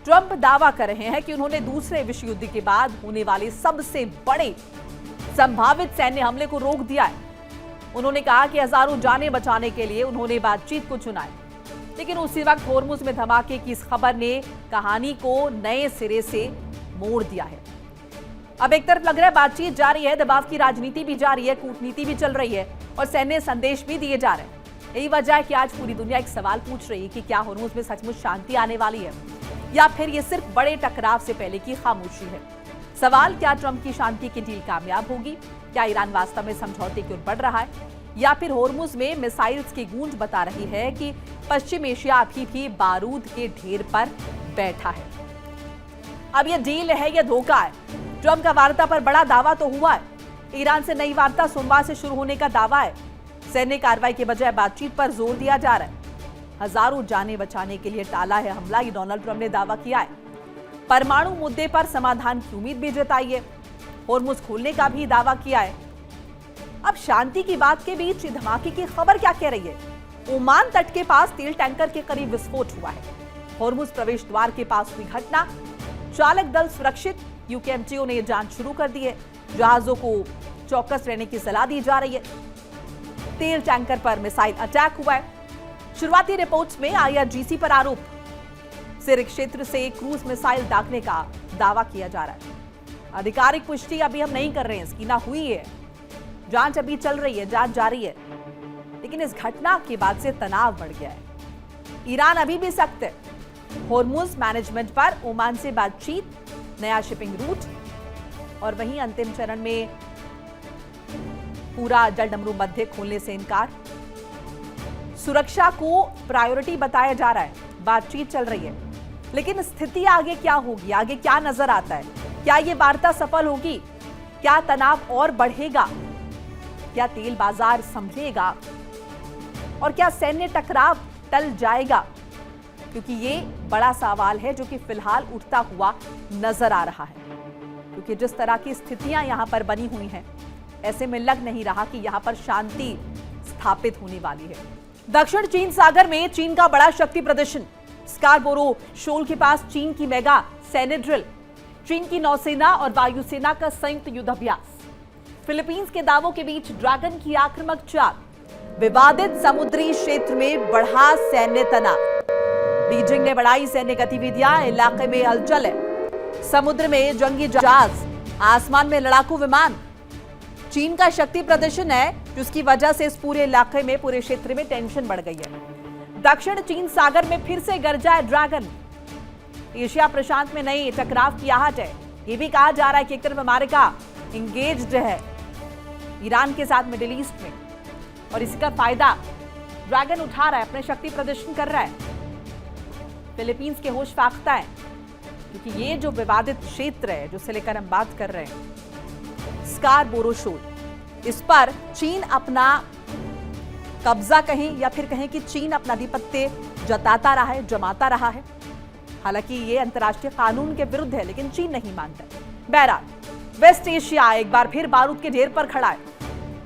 Trump दावा कर रहे हैं कि उन्होंने दूसरे विश्व युद्ध के बाद होने वाले सबसे बड़े संभावित सैन्य हमले को रोक दिया है। उन्होंने कहा कि हजारों जानें बचाने के लिए उन्होंने बातचीत को चुना है। लेकिन उसी वक्त होर्मुज में धमाके की इस खबर ने कहानी को नए सिरे से मोड़ दिया है। अब एक तरफ लग रहा है बातचीत जारी है, दबाव की राजनीति भी जारी है, कूटनीति भी चल रही है और सैन्य संदेश भी दिए जा रहे हैं। यही वजह है कि आज पूरी दुनिया एक सवाल पूछ रही है कि क्या होर्मुज में सचमुच शांति आने वाली है या फिर ये सिर्फ बड़े टकराव से पहले की खामोशी है। सवाल, क्या ट्रंप की शांति की डील कामयाब होगी? क्या ईरान वास्तव में समझौते की ओर बढ़ रहा है या फिर होर्मुज में मिसाइल्स की गूंज बता रही है कि पश्चिम एशिया अभी भी बारूद के ढेर पर बैठा है? अब यह डील है या धोखा है? ट्रंप का वार्ता पर बड़ा दावा तो हुआ है। ईरान से नई वार्ता सोमवार से शुरू होने का दावा है। सैन्य कार्रवाई के बजाय बातचीत पर जोर दिया जा रहा है। हजारों जानें बचाने के लिए टाला है हमला, ये डोनाल्ड ट्रंप ने दावा किया है। परमाणु मुद्दे पर समाधान की उम्मीद भी जताई है। होर्मुज खोलने का भी दावा किया है। अब शांति की बात के बीच धमाके की खबर क्या कह रही है? ओमान तट के पास तेल टैंकर के करीब विस्फोट हुआ है। होर्मुज प्रवेश द्वार के पास हुई घटना। चालक दल सुरक्षित, यूकेएमटीओ ने जांच शुरू कर दी है। जहाजों को चौकस रहने की सलाह दी जा रही है। तेल टैंकर पर मिसाइल अटैक हुआ है। शुरुआती रिपोर्ट्स में आईआरजीसी पर आरोप, सिरिक क्षेत्र से क्रूज मिसाइल दागने का दावा किया जा रहा है। आधिकारिक पुष्टि अभी हम नहीं कर रहे हैं, इसकी ना हुई है, जांच अभी चल रही है, जांच जारी है। लेकिन इस घटना के बाद से तनाव बढ़ गया है। ईरान अभी भी सख्त है। होर्मुज मैनेजमेंट पर ओमान से बातचीत, नया शिपिंग रूट और वहीं अंतिम चरण में पूरा जलडमरू मध्य खोलने से इनकार। सुरक्षा को प्रायोरिटी बताया जा रहा है, बातचीत चल रही है। लेकिन स्थिति आगे क्या होगी, आगे क्या नजर आता है? क्या ये वार्ता सफल होगी? क्या तनाव और बढ़ेगा? क्या तेल बाजार संभलेगा? और क्या सैन्य टकराव टल जाएगा? क्योंकि ये बड़ा सवाल है जो कि फिलहाल उठता हुआ नजर आ रहा है। क्योंकि जिस तरह की स्थितियां यहां पर बनी हुई हैं, ऐसे में लग नहीं रहा कि यहां पर शांति स्थापित होने वाली है। दक्षिण चीन सागर में चीन का बड़ा शक्ति प्रदर्शन। स्कारबोरो शोल के पास चीन की मेगा सैन्य ड्रिल। चीन की नौसेना और वायुसेना का संयुक्त युद्धाभ्यास। फिलीपींस के दावों के बीच ड्रैगन की आक्रामक चाल। विवादित समुद्री क्षेत्र में बढ़ा सैन्य तनाव। बीजिंग ने बढ़ाई सैन्य गतिविधियां, इलाके में हलचल है। समुद्र में जंगी जहाज, आसमान में लड़ाकू विमान। चीन का शक्ति प्रदर्शन है जिसकी वजह से इस पूरे इलाके में, पूरे क्षेत्र में टेंशन बढ़ गई है। दक्षिण चीन सागर में फिर से गरजा है ड्रैगन। एशिया प्रशांत में नई टकराव की आहट है। यह भी कहा जा रहा है कि एक तरफ अमेरिका इंगेज्ड है ईरान के साथ मिडिल ईस्ट में और इसी का फायदा ड्रैगन उठा रहा है, अपने शक्ति प्रदर्शन कर रहा है। फिलीपींस के होश फाख्ता है क्योंकि ये जो विवादित क्षेत्र है जिसे लेकर हम बात कर रहे हैं, स्कारबोरो शोल, इस पर चीन अपना कब्जा कहें या फिर कहें कि चीन अपना आधिपत्य जताता रहा है, जमाता रहा है। हालांकि ये अंतर्राष्ट्रीय कानून के विरुद्ध है, लेकिन चीन नहीं मानता। बहरहाल वेस्ट एशिया एक बार फिर बारूद के ढेर पर खड़ा है।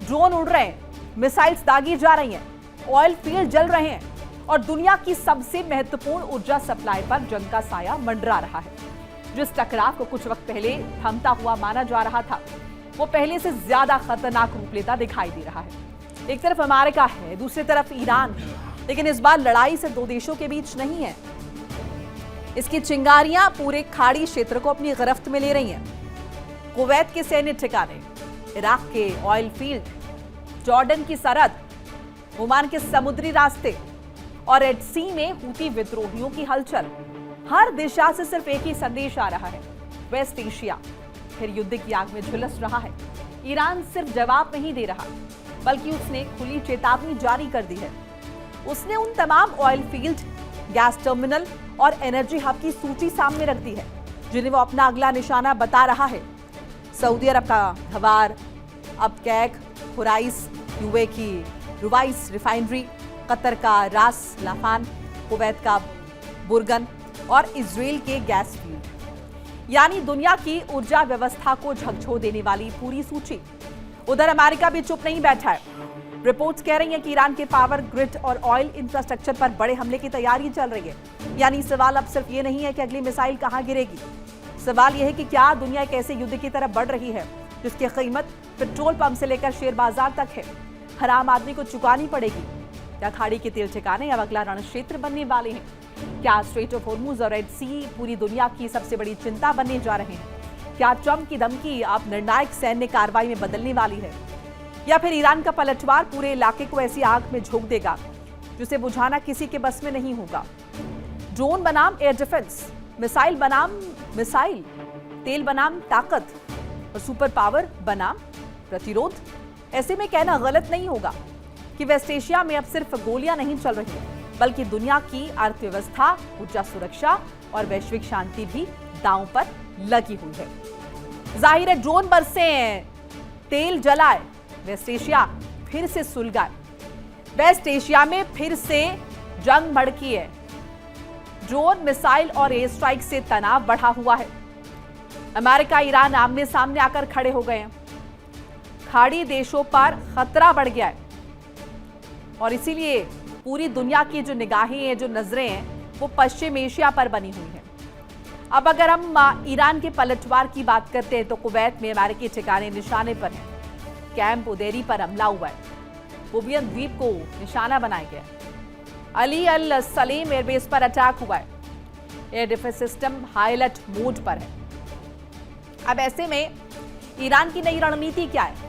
ड्रोन उड़ रहे हैं, मिसाइल्स दागी जा रही हैं, ऑयल फील्ड जल रहे हैं और दुनिया की सबसे महत्वपूर्ण ऊर्जा सप्लाई पर जंग का साया मंडरा रहा है। जिस टकराव को कुछ वक्त पहले थमता हुआ माना जा रहा था, वो पहले से ज्यादा खतरनाक रूप लेता दिखाई दे रहा है। एक तरफ अमेरिका है, दूसरी तरफ ईरान है, लेकिन इस बार लड़ाई सिर्फ दो देशों के बीच नहीं है। इसकी चिंगारियां पूरे खाड़ी क्षेत्र को अपनी गिरफ्त में ले रही हैं। कुवैत के सैन्य ठिकाने, इराक के ऑयल फील्ड, जॉर्डन की सरहद, ओमान के समुद्री रास्ते और रेड सी में हूती विद्रोहियों की हलचल। हर दिशा से सिर्फ एक ही संदेश आ रहा है, वेस्ट एशिया फिर युद्ध की आग में झुलस रहा है। ईरान सिर्फ जवाब नहीं दे रहा, बल्कि उसने खुली चेतावनी जारी कर दी है। उसने उन तमाम ऑयल फील्ड, गैस टर्मिनल और एनर्जी हब की सूची सामने रख दी है जिन्हें वो अपना अगला निशाना बता रहा है। सऊदी अरब का धवार, अबकैक, हुराइस, यूए की रुवाइस रिफाइनरी, कतर का रास लाफान, कुवैत का बुर्गन और इजराइल के गैस फील्ड, यानी दुनिया की ऊर्जा व्यवस्था को झकझोर देने वाली पूरी सूची। उधर अमेरिका भी चुप नहीं बैठा है। रिपोर्ट्स कह रही हैं कि ईरान के पावर ग्रिड और ऑयल इंफ्रास्ट्रक्चर पर बड़े हमले की तैयारी चल रही है। यानी सवाल अब सिर्फ ये नहीं है कि अगली मिसाइल कहां गिरेगी, सवाल यह है कि क्या दुनिया एक ऐसे युद्ध की तरफ बढ़ रही है जिसकी कीमत पेट्रोल पंप से लेकर शेयर बाजार तक है, हर आम आदमी को चुकानी पड़ेगी। क्या खाड़ी के तेल ठिकाने अब अगला रण क्षेत्र बनने वाले हैं? क्या स्ट्रेट ऑफ हॉर्मुज और रेड सी पूरी दुनिया की सबसे बड़ी चिंता बनने जा रहे हैं? क्या ट्रंप की धमकी अब निर्णायक सैन्य कार्रवाई में बदलने वाली है, या फिर ईरान का पलटवार पूरे इलाके को ऐसी आग में झोंक देगा जिसे बुझाना किसी के बस में नहीं होगा? ड्रोन बनाम एयर डिफेंस, मिसाइल बनाम मिसाइल, तेल बनाम ताकत और सुपर पावर बनाम प्रतिरोध। ऐसे में कहना गलत नहीं होगा कि वेस्ट एशिया में अब सिर्फ गोलियां नहीं चल रही, बल्कि दुनिया की अर्थव्यवस्था, ऊर्जा सुरक्षा और वैश्विक शांति भी दांव पर लगी हुई है। जाहिर है ड्रोन बरसे, तेल जलाए, वेस्ट एशिया फिर से सुलगाए, वेस्ट एशिया में फिर से जंग भड़की है। ड्रोन, मिसाइल और एयर स्ट्राइक से तनाव बढ़ा हुआ है। अमेरिका, ईरान आमने सामने आकर खड़े हो गए हैं। खाड़ी देशों पर खतरा बढ़ गया है और इसीलिए पूरी दुनिया की जो निगाहें हैं, जो नजरें हैं, वो पश्चिम एशिया पर बनी हुई हैं। अब अगर हम ईरान के पलटवार की बात करते हैं तो कुवैत में अमेरिकी ठिकाने निशाने पर हैं। कैंप उदेरी पर हमला हुआ है, बुबियन द्वीप को निशाना बनाया गया है। अली अल सलीम एयरबेस पर अटैक हुआ है। Air defence system high alert mode पर है। अब ऐसे में ईरान की नई रणनीति क्या है?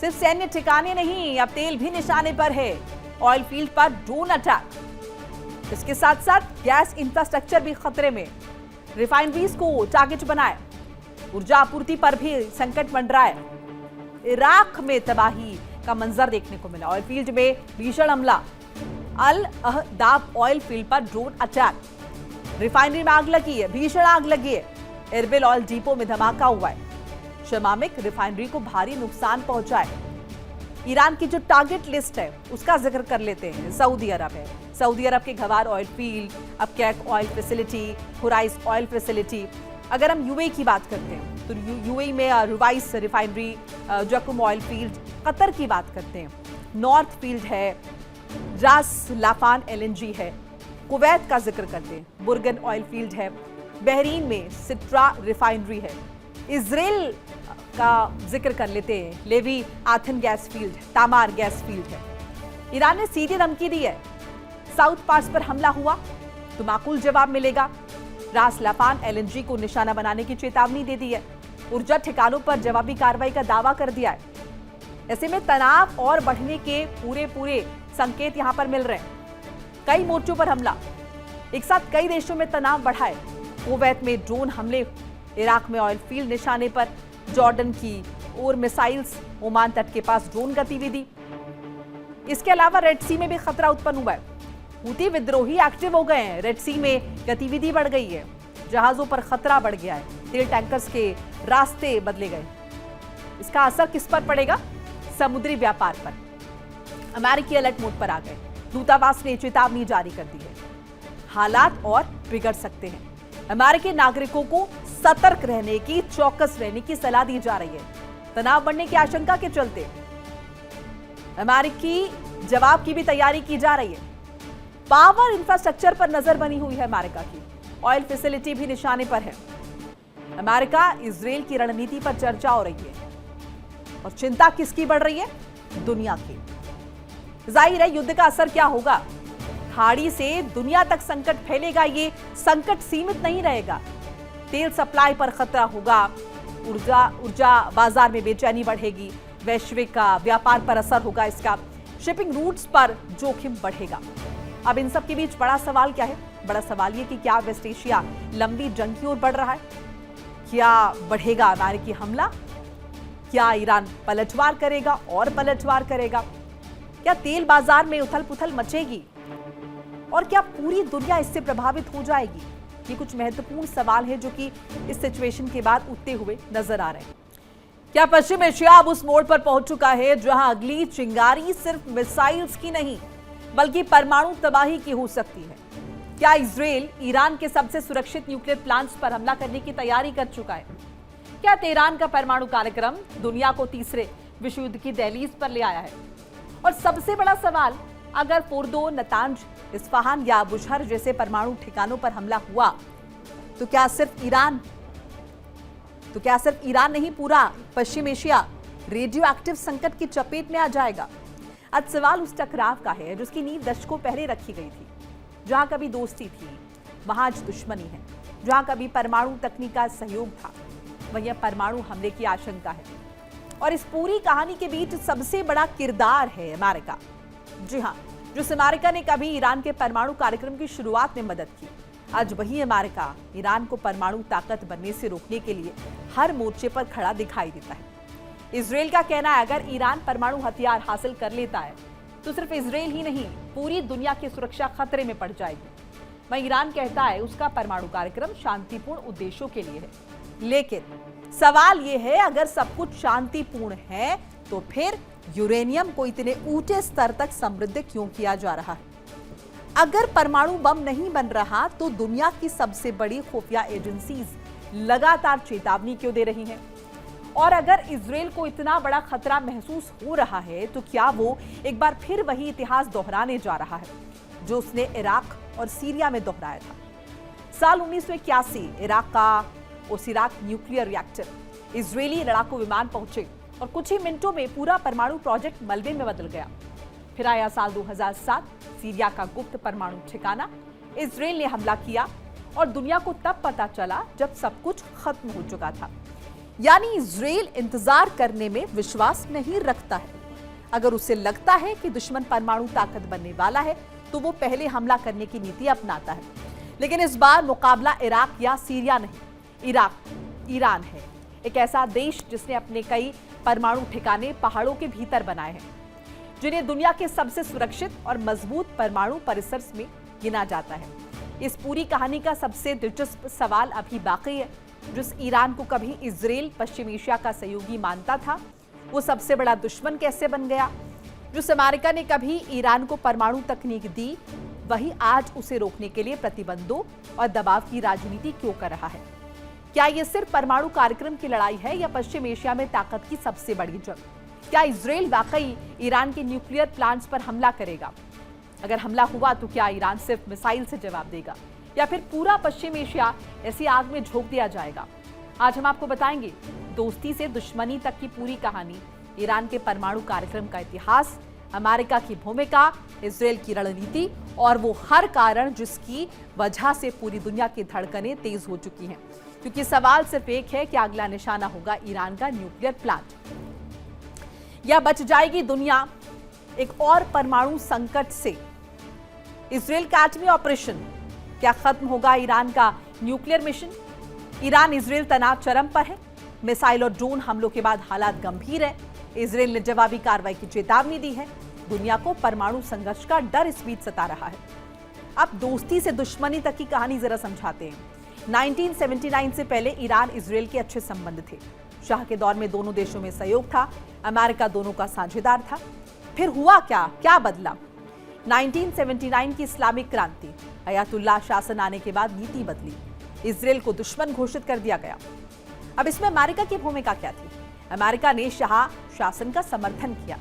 सिर्फ सैन्य ठिकाने नहीं, अब तेल भी निशाने पर है, ऑयल फील्ड पर ड्रोन अटैक। इसके साथ साथ गैस इंफ्रास्ट्रक्चर भी खतरे में, रिफाइनरीज को टारगेट बनाए, ऊर्जा आपूर्ति पर भी संकट मंडरा है। इराक में तबाही का मंजर देखने को मिला, ऑयल फील्ड में भीषण हमला, अल अहदाब ऑयल फील्ड पर ड्रोन अटैक, रिफाइनरी में आग लगी है, भीषण आग लगी है, एरबिल ऑयल डिपो में धमाका हुआ है, शमामिक रिफाइनरी को भारी नुकसान पहुंचा है। ईरान की जो टारगेट लिस्ट है उसका जिक्र कर लेते हैं। सऊदी अरब है, सऊदी अरब के Ghawar oil field, Abqaiq oil facility, Khurais oil facility. अगर हम यूएई की बात करते हैं तो यूएई में रुवाइस रिफाइनरी, जकुम ऑयल फील्ड, कतर की बात करते हैं, नॉर्थ फील्ड है, रास लाफान एलएनजी है, कुवैत का जिक्र करते हैं, बुर्गन ऑयल फील्ड है, बहरीन में सिट्रा रिफाइनरी है, इजराइल का जिक्र कर लेते हैं, Leviathan gas field, Tamar gas field है। ईरान ने सीधी धमकी दी है, साउथ पास पर हमला हुआ तो माकूल जवाब मिलेगा। रास लाफान एलएनजी को निशाना बनाने की चेतावनी दे दी है। ऊर्जा ठिकानों पर जवाबी कार्रवाई का दावा कर दिया है। ऐसे में तनाव और बढ़ने के पूरे संकेत यहां पर मिल रहे हैं। कई मोर्चों पर हमला, एक साथ कई देशों में तनाव बढ़ा है। कुवैत में ड्रोन हमले, इराक में ऑयल फील्ड निशाने पर, जॉर्डन की और मिसाइल्स, ओमान तट के पास ड्रोन गतिविधि। इसके अलावा रेड सी में भी खतरा उत्पन्न हुआ है। हूती विद्रोही एक्टिव हो गए हैं, रेड सी में गतिविधि बढ़ गई है, जहाजों पर खतरा बढ़ गया है, तेल टैंकर्स के रास्ते बदले गए। इसका असर किस पर पड़ेगा? समुद्री व्यापार पर। अमेरिकी अलर्ट मोड पर आ गए, दूतावास ने चेतावनी जारी कर दी है, हालात और बिगड़ सकते हैं। अमेरिकी नागरिकों को सतर्क रहने की, चौकस रहने की सलाह दी जा रही है, तनाव बढ़ने की आशंका के चलते। अमेरिकी जवाब की भी तैयारी की जा रही है। पावर इंफ्रास्ट्रक्चर पर नजर बनी हुई है अमेरिका की, ऑयल फैसिलिटी भी निशाने पर है। अमेरिका इजराइल की रणनीति पर चर्चा हो रही है और चिंता किसकी बढ़ रही है? दुनिया की। जाहिर है युद्ध का असर क्या होगा? खाड़ी से दुनिया तक संकट फैलेगा। ये संकट सीमित नहीं रहेगा, तेल सप्लाई पर खतरा होगा, ऊर्जा बाजार में बेचैनी बढ़ेगी, वैश्विक व्यापार पर असर होगा इसका, शिपिंग रूट्स पर जोखिम बढ़ेगा। अब इन सब के बीच बड़ा सवाल क्या है? बड़ा सवाल ये कि क्या वेस्ट एशिया लंबी जंग की ओर बढ़ रहा है? क्या बढ़ेगा अमेरिकी हमला? क्या ईरान पलटवार करेगा और पलटवार करेगा? क्या तेल बाजार में उथल पुथल मचेगी और क्या पूरी दुनिया इससे प्रभावित हो जाएगी? ये कुछ महत्वपूर्ण सवाल है जो कि इस सिचुएशन के बाद उठते हुए नजर आ रहे हैं। क्या पश्चिम एशिया अब उस मोड़ पर पहुंच चुका है जहां अगली चिंगारी सिर्फ मिसाइल्स की नहीं बल्कि परमाणु तबाही की हो सकती है? क्या इजराइल ईरान के सबसे सुरक्षित न्यूक्लियर प्लांट्स पर हमला करने की तैयारी कर चुका है? क्या तेहरान का परमाणु कार्यक्रम दुनिया को तीसरे विश्व युद्ध की दहलीज पर ले आया है? और सबसे बड़ा सवाल, अगर फोर्दो, नतांज, इस्फहान या बुशहर जैसे परमाणु ठिकानों पर हमला हुआ तो क्या सिर्फ ईरान नहीं, पूरा पश्चिम एशिया रेडियो एक्टिव संकट की चपेट में आ जाएगा? आज सवाल उस टकराव का है जिसकी नींव दशकों पहले रखी गई थी। जहां कभी दोस्ती थी, वहां आज दुश्मनी है। जहां कभी परमाणु तकनीक का सहयोग था, वहीं परमाणु हमले की आशंका है। और इस पूरी कहानी के बीच सबसे बड़ा किरदार है अमेरिका। जी हां, जिस अमेरिका ने कभी ईरान के परमाणु कार्यक्रम की शुरुआत में मदद की, आज वही अमेरिका ईरान को परमाणु ताकत बनने से रोकने के लिए हर मोर्चे पर खड़ा दिखाई देता है। इजरायल का कहना है, अगर ईरान परमाणु हथियार हासिल कर लेता है तो सिर्फ इजरायल ही नहीं, पूरी दुनिया की सुरक्षा खतरे में पड़ जाएगी। वहीं ईरान कहता है उसका परमाणु कार्यक्रम शांतिपूर्ण उद्देश्यों के लिए है। लेकिन सवाल यह है, अगर सब कुछ शांतिपूर्ण है तो फिर यूरेनियम को इतने ऊंचे स्तर तक समृद्ध क्यों किया जा रहा है? अगर परमाणु बम नहीं बन रहा तो दुनिया की सबसे बड़ी खुफिया एजेंसीज लगातार चेतावनी क्यों दे रही हैं? और अगर इजरायल को इतना बड़ा खतरा महसूस हो रहा है तो क्या वो एक बार फिर वही इतिहास दोहराने जा रहा है जो उसने इराक और सीरिया में दोहराया था? साल 1981 इराक का ओसिराक न्यूक्लियर रिएक्टर, इजरायली लड़ाकू विमान पहुंचे और कुछ ही मिनटों में पूरा परमाणु प्रोजेक्ट मलबे में बदल गया। फिर आया साल 2007, सीरिया का गुप्त परमाणु ठिकाना, इजरायल ने हमला किया और दुनिया को तब पता चला जब सब कुछ खत्म हो चुका था। यानी इजरायल इंतजार करने में विश्वास नहीं रखता है। अगर उसे लगता है कि दुश्मन परमाणु ताकत बनने वाला है तो वो पहले हमला करने की नीति अपनाता है। लेकिन इस बार मुकाबला इराक या सीरिया नहीं, ईरान है। एक ऐसा देश जिसने अपने कई परमाणु ठिकाने पहाड़ों के भीतर बनाए हैं, जिन्हें दुनिया के सबसे सुरक्षित और मजबूत परमाणु परिसर में गिना जाता है। इस पूरी कहानी का सबसे दिलचस्प सवाल अभी बाकी है। जिस ईरान को कभी इजरायल पश्चिम एशिया का सहयोगी मानता था, वो सबसे बड़ा दुश्मन कैसे बन गया? जिस अमेरिका ने कभी ईरान को परमाणु तकनीक दी, वही आज उसे रोकने के लिए प्रतिबंधों और दबाव की राजनीति क्यों कर रहा है? क्या यह सिर्फ परमाणु कार्यक्रम की लड़ाई है या पश्चिम एशिया में ताकत की सबसे बड़ी जंग? क्या इजरायल वाकई ईरान के न्यूक्लियर प्लांट्स पर हमला करेगा? अगर हमला हुआ तो क्या ईरान सिर्फ मिसाइल से जवाब देगा या फिर पूरा पश्चिम एशिया ऐसी आग में झोंक दिया जाएगा? आज हम आपको बताएंगे दोस्ती से दुश्मनी तक की पूरी कहानी, ईरान के परमाणु कार्यक्रम का इतिहास, अमेरिका की भूमिका, इजरायल की रणनीति और वो हर कारण जिसकी वजह से पूरी दुनिया की धड़कनें तेज हो चुकी हैं। क्योंकि सवाल सिर्फ एक है कि अगला निशाना होगा ईरान का न्यूक्लियर प्लांट या बच जाएगी दुनिया एक और परमाणु संकट से? इजरायल का एटमी ऑपरेशन, क्या खत्म होगा ईरान का न्यूक्लियर मिशन? ईरान इजरायल तनाव चरम पर है। मिसाइल और ड्रोन हमलों के बाद हालात गंभीर है। इजरायल ने जवाबी कार्रवाई की चेतावनी दी है। दुनिया को परमाणु संघर्ष का डर इस बीच सता रहा है। अब दोस्ती से दुश्मनी तक की कहानी जरा समझाते हैं। 1979 से पहले ईरान इजरायल के अच्छे संबंध थे। शाह के दौर में दोनों देशों में सहयोग था। अमेरिका दोनों का साझेदार था। फिर हुआ क्या बदला? 1979 की इस्लामिक क्रांति, अयातुल्लाह शासन आने के बाद नीति बदली। इजरायल को दुश्मन घोषित कर दिया गया। अब इसमें अमेरिका की भूमिका क्या थी? अमेरिका ने शाह शासन का समर्थन किया।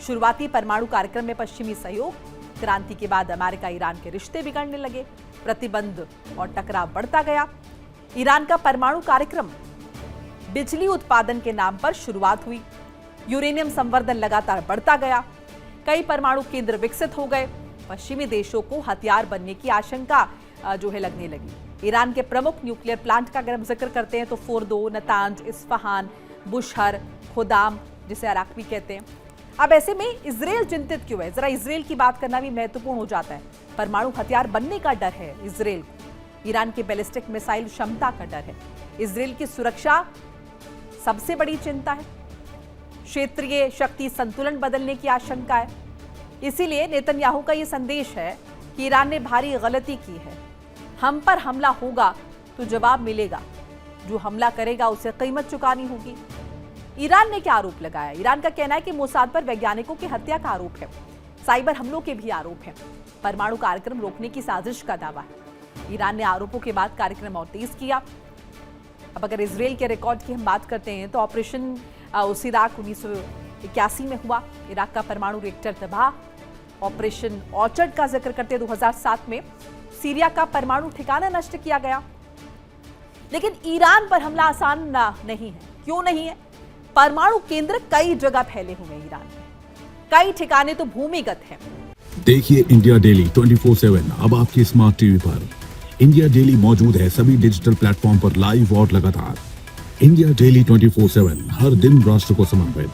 शुरुआती परमाणु कार्यक्रम में पश्चिमी सहयोग, क्रांति के बाद अमेरिका ईरान के रिश्ते बिगड़ने लगे, प्रतिबंध और टकराव बढ़ता गया। ईरान का परमाणु कार्यक्रम बिजली उत्पादन के नाम पर शुरुआत हुई। यूरेनियम संवर्धन लगातार बढ़ता गया। कई परमाणु केंद्र विकसित हो गए। पश्चिमी देशों को हथियार बनने की आशंका लगने लगी। ईरान के प्रमुख न्यूक्लियर प्लांट का अगर हम जिक्र करते हैं तो फोर्दो, नतांज, इस्फहान, बुशहर, खुदाम, जिसे इराक भी कहते हैं। अब ऐसे में इजरायल चिंतित क्यों है? जरा इजरायल की बात करना भी महत्वपूर्ण हो जाता है। परमाणु हथियार बनने का डर है इजरायल को। ईरान की बैलिस्टिक मिसाइल क्षमता का डर है। इजरायल की सुरक्षा सबसे बड़ी चिंता है। क्षेत्रीय शक्ति संतुलन बदलने की आशंका है। इसीलिए नेतन्याहू का यह संदेश है कि ईरान ने भारी गलती की है। हम पर हमला होगा तो जवाब मिलेगा। जो हमला करेगा उसे कीमत चुकानी होगी। ईरान ने क्या आरोप लगाया? ईरान का कहना है कि मोसाद पर वैज्ञानिकों की हत्या का आरोप है। साइबर हमलों के भी आरोप हैं। परमाणु कार्यक्रम रोकने की साजिश का दावा है। ईरान ने आरोपों के बाद कार्यक्रम और तेज किया। अब अगर इजरायल के रिकॉर्ड की हम बात करते हैं तो ऑपरेशन ओसिराक 81 में हुआ इराक का परमाणु रिएक्टर तबाह। ऑपरेशन ऑर्चर्ड का जिक्र करते 2007 में सीरिया का परमाणु ठिकाना नष्ट किया गया। लेकिन ईरान पर हमला आसान नहीं है। क्यों नहीं है? परमाणु केंद्र कई जगह फैले हुए हैं ईरान में, कई ठिकाने तो भूमिगत हैं। देखिए इंडिया डेली 24/7 अब आपके स्मार्ट टीवी पर। इंडिया डेली मौजूद है सभी डिजिटल प्लेटफॉर्म पर लाइव और लगातार। इंडिया डेली 24/7 हर दिन राष्ट्र को समर्पित।